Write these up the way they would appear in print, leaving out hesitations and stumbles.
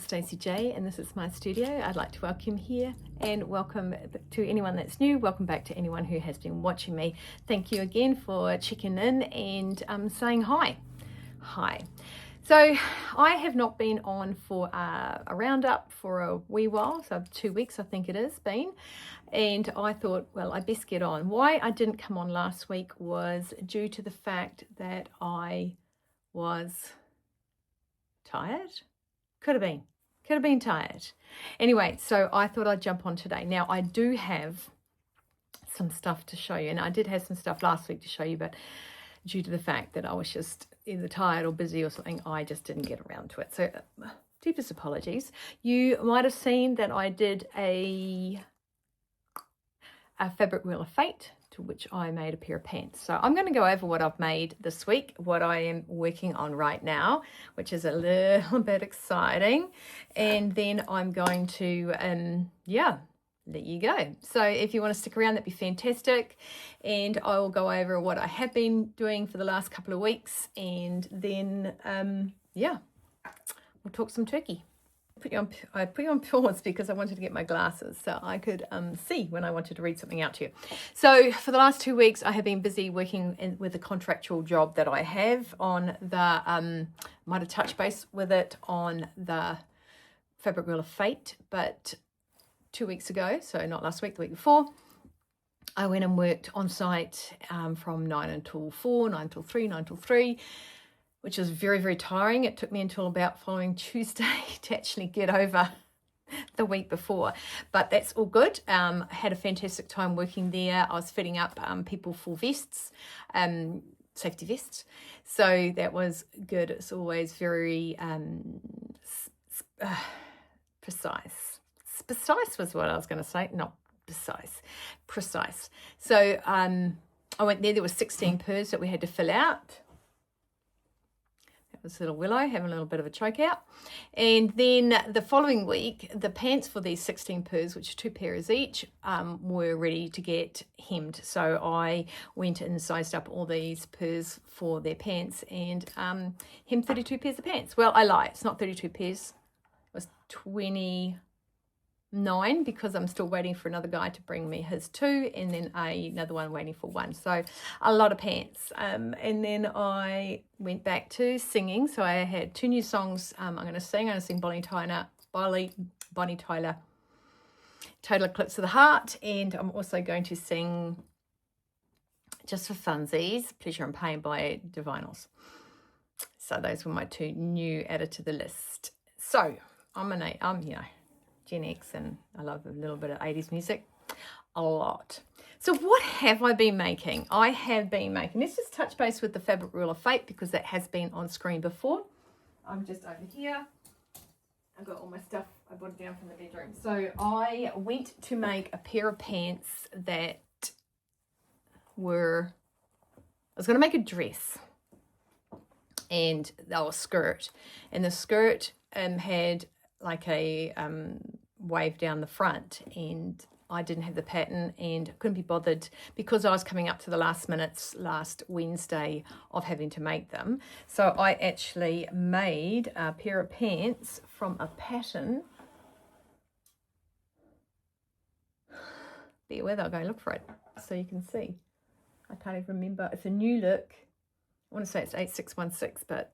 Stacey J, and this is my studio. I'd like to welcome here and welcome to anyone that's new. Welcome back to anyone who has been watching me. Thank you again for checking in and saying hi. Hi. So I have not been on for a roundup for a wee while, so 2 weeks I think it has been, and I thought, well, I best get on. Why I didn't come on last week was due to the fact that I was tired. Could have been tired. Anyway, so I thought I'd jump on today. Now I do have some stuff to show you, and I did have some stuff last week to show you, but due to the fact that I was just either tired or busy or something, I just didn't get around to it. So deepest apologies. You might have seen that I did a fabric wheel of fate, to which I made a pair of pants. So I'm going to go over what I've made this week, what I am working on right now, which is a little bit exciting. And then I'm going to, let you go. So if you want to stick around, that'd be fantastic. And I will go over what I have been doing for the last couple of weeks. And then, we'll talk some turkey. I put you on pause because I wanted to get my glasses so I could see when I wanted to read something out to you. So for the last 2 weeks, I have been busy working with a contractual job that I have on the, might have touched base with it on the fabric wheel of fate, but 2 weeks ago, so not last week, the week before, I went and worked on site from 9 until 4, 9 till 3, 9 till 3, which was very, very tiring. It took me until about following Tuesday to actually get over the week before, but that's all good. I had a fantastic time working there. I was fitting up people for vests, safety vests, so that was good. It's always very precise. Precise was what I was going to say, not precise. So I went there. There were 16 purrs that we had to fill out. That was little Willow having a little bit of a choke out. And then the following week, the pants for these 16 purrs, which are 2 pairs each, were ready to get hemmed. So I went and sized up all these purrs for their pants and hemmed 32 pairs of pants. Well, I lie. It's not 32 pairs. It was 29, because I'm still waiting for another guy to bring me his 2, and then another one waiting for 1. So a lot of pants. And then I went back to singing. So I had 2 new songs I'm going to sing. I'm going to sing Bonnie Tyler, Total Eclipse of the Heart. And I'm also going to sing, just for funsies, Pleasure and Pain by Divinals. So those were my 2 new added to the list. So I'm Gen X, and I love a little bit of 80s music, a lot. So what have I been making? I have been making, let's just touch base with the fabric wheel of fate because that has been on screen before. I'm just over here. I've got all my stuff. I brought it down from the bedroom. So I went to make a pair of pants that were, I was going to make a dress, and they were skirt, and the skirt had like a wave down the front, and I didn't have the pattern and couldn't be bothered because I was coming up to the last minutes last Wednesday of having to make them. So I actually made a pair of pants from a pattern. Bear with, I'll go look for it so you can see. I can't even remember. It's a new look. I want to say it's 8616, but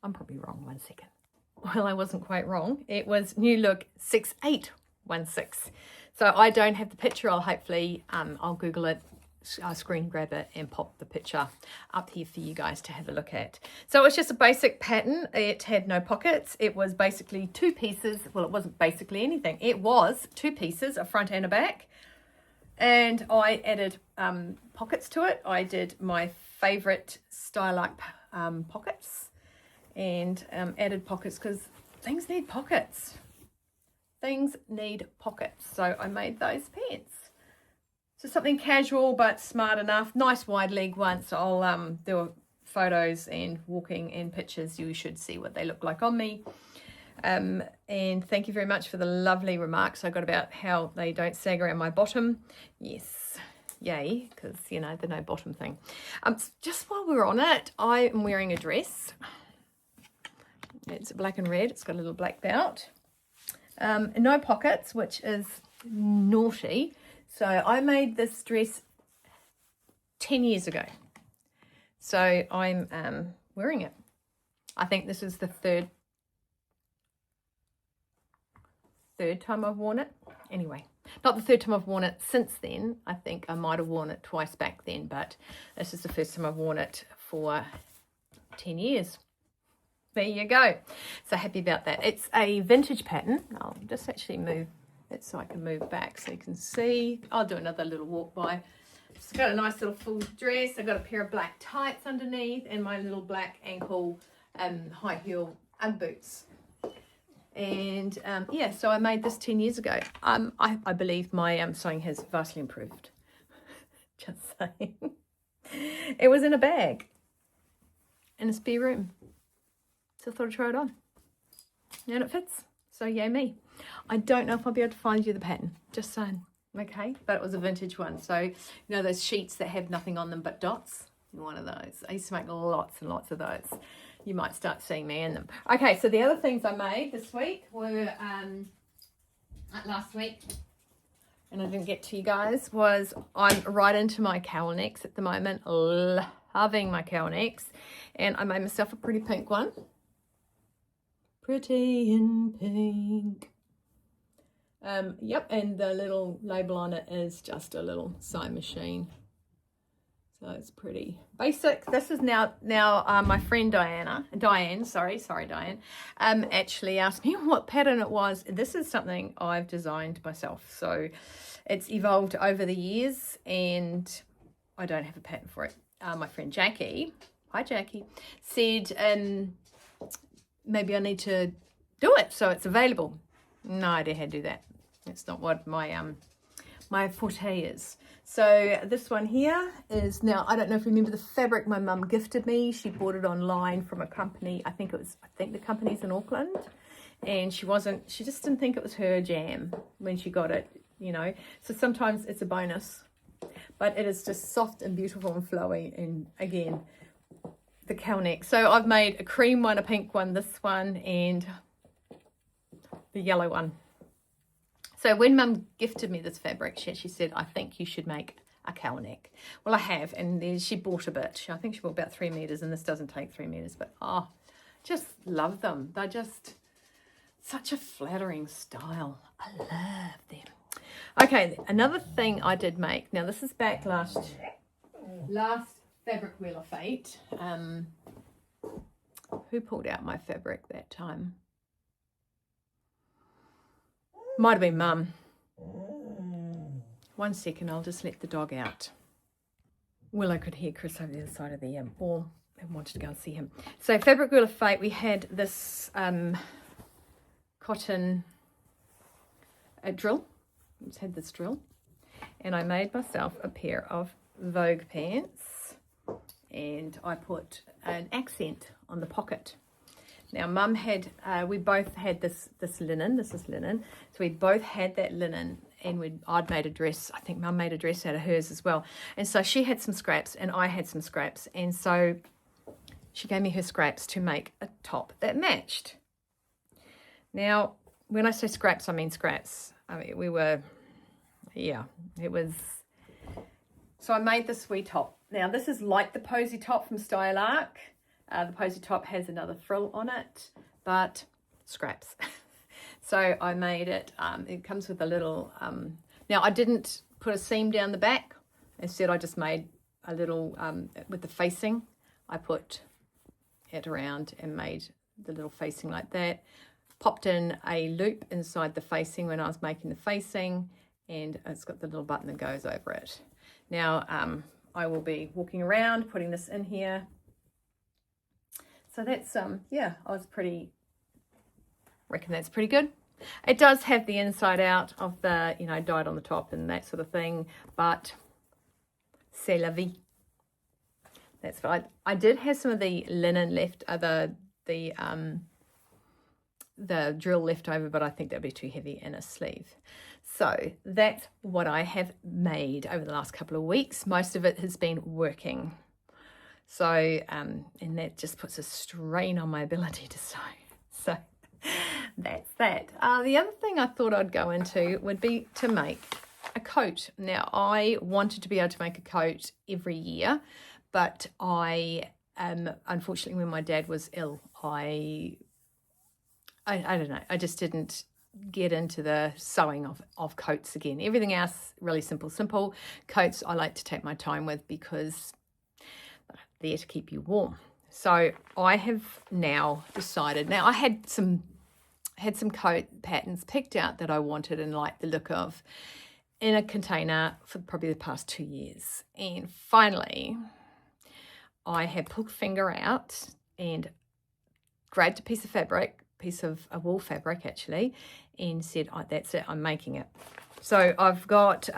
I'm probably wrong. 1 second. Well, I wasn't quite wrong. It was new look 6816. So I don't have the picture. I'll hopefully, I'll Google it, I'll screen grab it and pop the picture up here for you guys to have a look at. So it was just a basic pattern. It had no pockets. It was basically 2 pieces. Well, it wasn't basically anything. It was 2 pieces, a front and a back. And I added pockets to it. I did my favorite Stylight pockets. And added pockets because things need pockets. Things need pockets. So I made those pants. So something casual but smart enough. Nice wide leg ones. So I'll do photos and walking and pictures. You should see what they look like on me. And thank you very much for the lovely remarks I got about how they don't sag around my bottom. Yes. Yay, because, the no bottom thing. Just while we're on it, I am wearing a dress. It's black and red. It's got a little black belt. No pockets, which is naughty. So I made this dress 10 years ago. So I'm wearing it. I think this is the third time I've worn it. Anyway, not the third time I've worn it since then. I think I might have worn it twice back then, but this is the first time I've worn it for 10 years. There you go. So happy about that. It's a vintage pattern. I'll just actually move it so I can move back so you can see. I'll do another little walk by. It's got a nice little full dress. I've got a pair of black tights underneath and my little black ankle high heel and boots. And yeah, so I made this 10 years ago. I believe my sewing has vastly improved. Just saying. It was in a bag in a spare room. So I thought I'd try it on. And it fits. So yay me. I don't know if I'll be able to find you the pattern. Just saying. Okay. But it was a vintage one. So, you know those sheets that have nothing on them but dots? One of those. I used to make lots and lots of those. You might start seeing me in them. Okay, so the other things I made this week were, last week, and I didn't get to you guys, was I'm right into my cowl necks at the moment. Loving my cowl necks. And I made myself a pretty pink one. Pretty in pink. Yep, and the little label on it is just a little sewing machine. So it's pretty basic. This is now my friend Diane, actually asked me what pattern it was. This is something I've designed myself. So it's evolved over the years and I don't have a pattern for it. My friend Jackie, hi Jackie, said maybe I need to do it so it's available. No idea how to do that. It's not what my forte is. So this one here is, now I don't know if you remember the fabric my mum gifted me. She bought it online from a company. I think the company's in Auckland, and she just didn't think it was her jam when she got it, you know. So sometimes it's a bonus, but it is just soft and beautiful and flowy. And again, the cowl neck. So I've made a cream one, a pink one, this one, and the yellow one. So when Mum gifted me this fabric, she said, I think you should make a cowl neck. Well, I have, and then she bought a bit. I think she bought about 3 meters, and this doesn't take 3 meters, but just love them. They're just such a flattering style. I love them. Okay, another thing I did make. Now, this is back last Fabric Wheel of Fate. Who pulled out my fabric that time? Might have been Mum. 1 second, I'll just let the dog out. Willow could hear Chris over the other side of the wall and wanted to go and see him. So Fabric Wheel of Fate, we had this cotton drill. It's had this drill. And I made myself a pair of Vogue pants. And I put an accent on the pocket. Now, Mum had, we both had this linen. This is linen. So we both had that linen, and I'd made a dress. I think Mum made a dress out of hers as well. And so she had some scraps, and I had some scraps. And so she gave me her scraps to make a top that matched. Now, when I say scraps, I mean scraps. I mean, it was. So I made this wee top. Now, this is like the posy top from Style Arc. The posy top has another frill on it, but scraps. So I made it. It comes with a little, now I didn't put a seam down the back. Instead, I just made a little, with the facing, I put it around and made the little facing like that. Popped in a loop inside the facing when I was making the facing, and it's got the little button that goes over it. Now, I will be walking around, putting this in here. So that's, yeah, reckon that's pretty good. It does have the inside out of the, you know, dyed on the top and that sort of thing, but c'est la vie. That's fine. I did have some of the linen left, the drill left over, but I think that'd be too heavy in a sleeve. So that's what I have made over the last couple of weeks. Most of it has been working. So, and that just puts a strain on my ability to sew. So that's that. The other thing I thought I'd go into would be to make a coat. Now, I wanted to be able to make a coat every year, but unfortunately, when my dad was ill, I don't know, I just didn't get into the sewing of coats again. Everything else, really simple. Coats, I like to take my time with because they're there to keep you warm. So I have now decided, now I had some coat patterns picked out that I wanted and liked the look of in a container for probably the past 2 years. And finally, I had pulled finger out and grabbed a piece of a wool fabric actually, and said, oh, that's it, I'm making it. So I've got,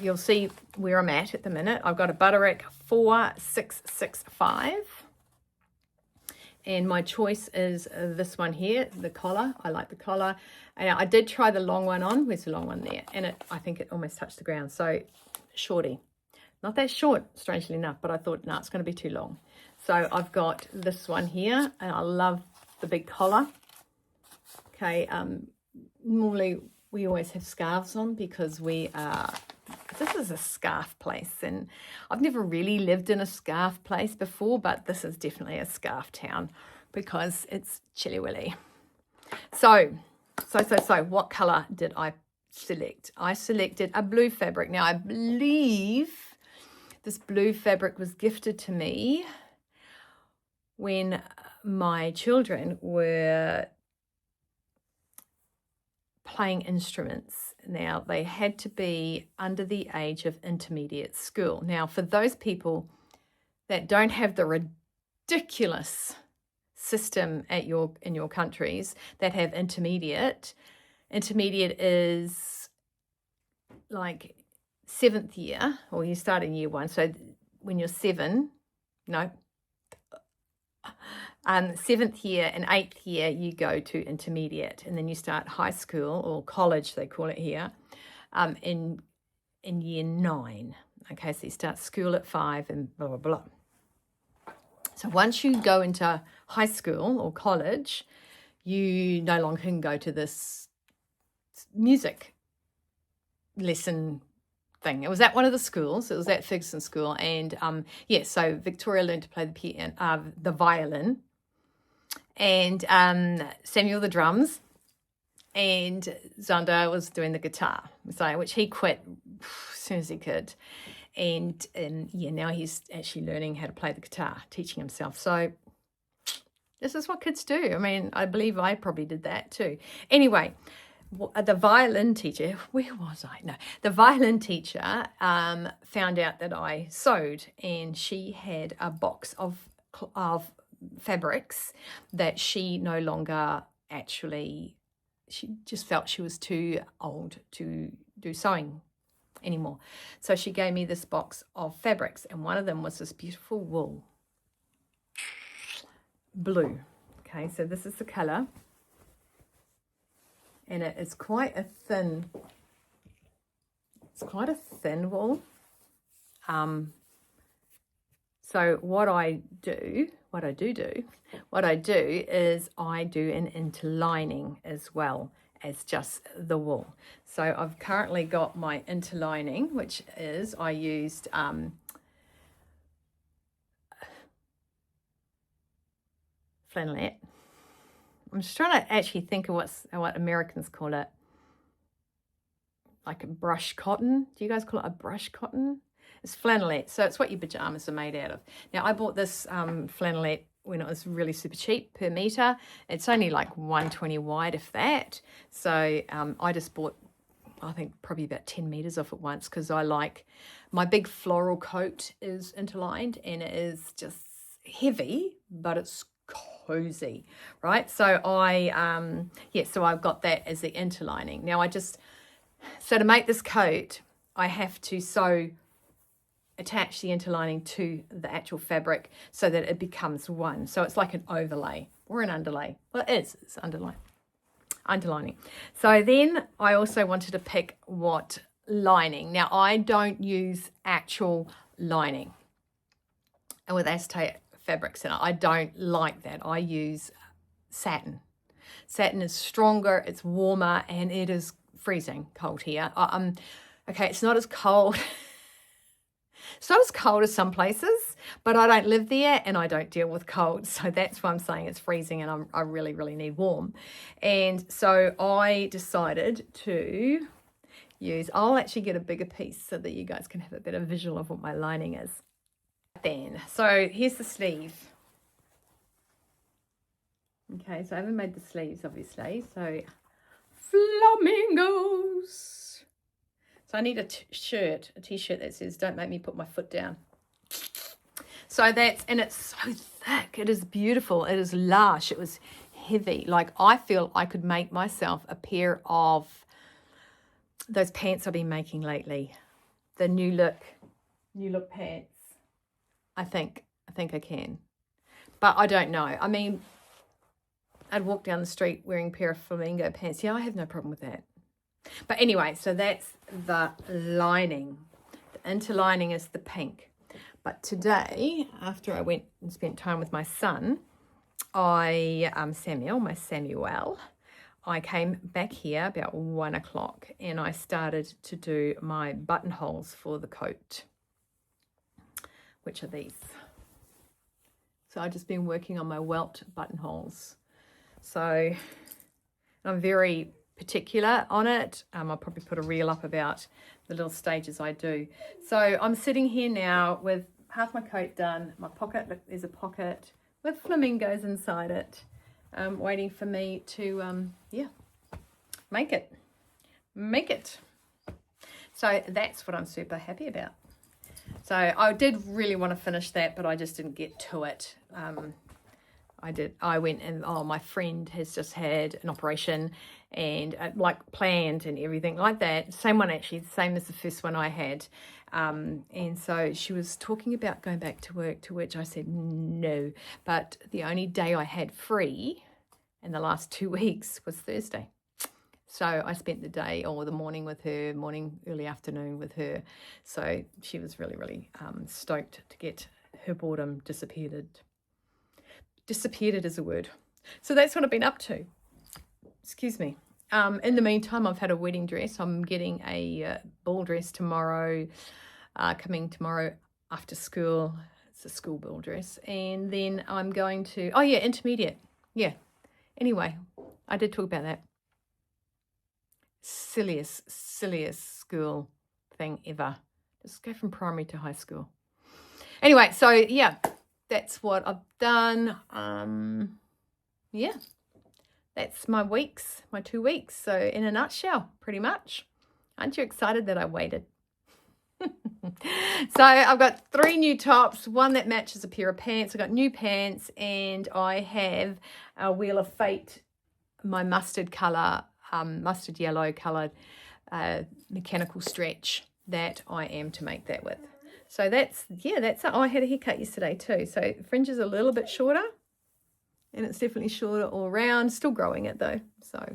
you'll see where I'm at the minute. I've got a Butterick 4665. And my choice is this one here, the collar. I like the collar. And I did try the long one on. Where's the long one there? And I think it almost touched the ground. So shorty. Not that short, strangely enough, but I thought, no, it's going to be too long. So I've got this one here, and I love the big collar. Okay, normally we always have scarves on because this is a scarf place, and I've never really lived in a scarf place before, but this is definitely a scarf town because it's chilly willy. So what color did I select? I selected a blue fabric. Now I believe this blue fabric was gifted to me when my children were playing instruments. Now, they had to be under the age of intermediate school. Now, for those people that don't have the ridiculous system in your countries that have intermediate is like 7th year, or you start in year 1. So when you're 7, no, 7th year and 8th year, you go to intermediate, and then you start high school or college, they call it here, in year 9. Okay, so you start school at 5 and blah, blah, blah. So once you go into high school or college, you no longer can go to this music lesson thing. It was at one of the schools. It was at Ferguson School, and so Victoria learned to play the piano, the violin, and Samuel the drums, and Zander was doing the guitar, so which he quit as soon as he could, and now he's actually learning how to play the guitar, teaching himself. So this is what kids do. I mean, I believe I probably did that too. Anyway, the violin teacher, where was I? No, the violin teacher found out that I sewed, and she had a box of fabrics that she no longer actually, she just felt she was too old to do sewing anymore. So she gave me this box of fabrics, and one of them was this beautiful wool blue. Okay, so this is the color, and it is quite a thin, wool. So what I do is I do an interlining as well as just the wool. So I've currently got my interlining, which is, I used flannelette. I'm just trying to actually think of what Americans call it. Like a brush cotton. Do you guys call it a brush cotton? It's flannelette, so it's what your pajamas are made out of. Now, I bought this flannelette when it was really super cheap per meter. It's only like 120 wide, if that. So I just bought, I think, probably about 10 meters off at once, because I like, my big floral coat is interlined, and it is just heavy, but it's cozy, right? So so I've got that as the interlining. Now so to make this coat, I have to attach the interlining to the actual fabric so that it becomes one. So it's like an overlay or an underlay. Well, it's underlining. So then I also wanted to pick what lining. Now, I don't use actual lining and with acetate fabrics in it. I don't like that. I use satin. Satin is stronger, it's warmer, and it is freezing cold here. Okay, it's not as cold. It's not as cold as some places, but I don't live there and I don't deal with cold. So that's why I'm saying it's freezing and I really, really need warm. And so I decided to use, I'll actually get a bigger piece so that you guys can have a better visual of what my lining is. Then, so here's the sleeve. Okay, so I haven't made the sleeves, obviously. So, flamingos. So I need a t-shirt that says, don't make me put my foot down. So that's, and it's so thick. It is beautiful. It is lush. It was heavy. Like, I feel I could make myself a pair of those pants I've been making lately. The new look pants. I think I can. But I don't know. I mean, I'd walk down the street wearing a pair of flamingo pants. Yeah, I have no problem with that. But anyway, so that's the lining. The interlining is the pink. But today, after I went and spent time with my son, Samuel, I came back here about 1 o'clock and I started to do my buttonholes for the coat, which are these. So I've just been working on my welt buttonholes. So I'm very particular on it. I'll probably put a reel up about the little stages I do. So I'm sitting here now with half my coat done, my pocket, look, there's a pocket with flamingos inside it, waiting for me to, make it. So that's what I'm super happy about. So I did really want to finish that, but I just didn't get to it. I went and, my friend has just had an operation and like planned and everything like that. Same one actually, same as the first one I had. And so she was talking about going back to work, to which I said no. But the only day I had free in the last 2 weeks was Thursday. So I spent the day or the morning with her, early afternoon with her. So she was really, really stoked to get her boredom dissipated. Dissipated is a word. So that's what I've been up to. Excuse me. In the meantime, I've had a wedding dress. I'm getting a ball dress tomorrow, coming tomorrow after school. It's a school ball dress. And then I'm going to, intermediate. Yeah. Anyway, I did talk about that. Silliest school thing ever. Just go from primary to high school. Anyway, so yeah. That's what I've done. That's my 2 weeks. So in a nutshell, pretty much. Aren't you excited that I waited? So I've got 3 new tops, one that matches a pair of pants. I've got new pants and I have a Wheel of Fate, my mustard yellow coloured mechanical stretch that I am to make that with. So that's it. Oh, I had a haircut yesterday too. So fringe is a little bit shorter and it's definitely shorter all around. Still growing it though. So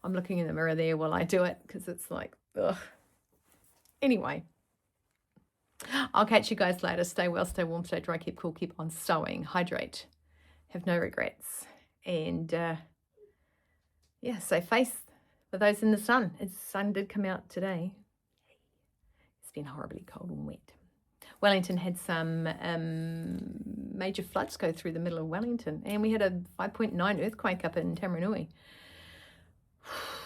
I'm looking in the mirror there while I do it because it's like, ugh. Anyway, I'll catch you guys later. Stay well, stay warm, stay dry, keep cool, keep on sewing, hydrate, have no regrets. And say face for those in the sun. The sun did come out today. It's been horribly cold and wet. Wellington had some major floods go through the middle of Wellington, and we had a 5.9 earthquake up in Tamaranui.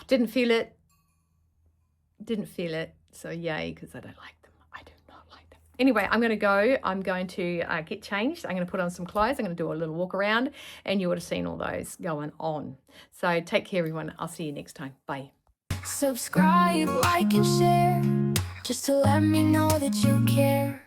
Didn't feel it. So yay, because I don't like them. I do not like them. Anyway, I'm going to go. I'm going to get changed. I'm going to put on some clothes. I'm going to do a little walk around, and you would have seen all those going on. So take care, everyone. I'll see you next time. Bye. Subscribe, like, and share, just to let me know that you care.